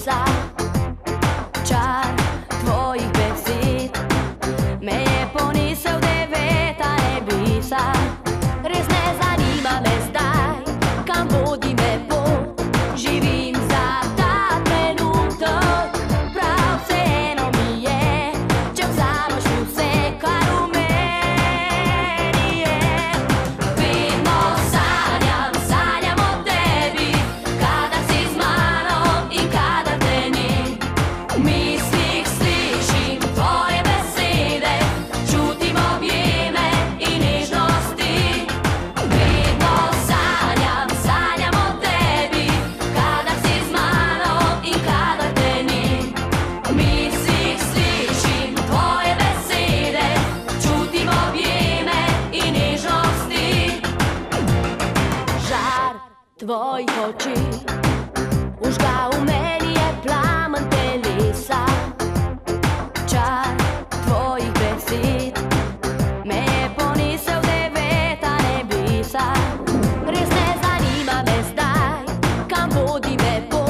telesa. Čar tvojih besed me je ponesel deveta nebesa. Res ne zanima me zdaj, kam vodi me pot. Živim za ta trenutek, prav vseeno mi je, če vzameš vse, kar v meni je. Vedno sanjam, sanjam o tebi, kadar si z mano in kadar te ni. V mislih slišim tvoje besede, čutim objeme in nežnosti. Vedno sanjam, sanjam o tebi, kadar si z mano in kadar te ni. V mislih slišim tvoje besede, čutim objeme in nežnosti. Žar tvojih oči vžgal v meni je plamen telesa. Čar tvojih besed me je ponesel deveta nebesa. Res ne zanima me zdaj, kam vodi me pot.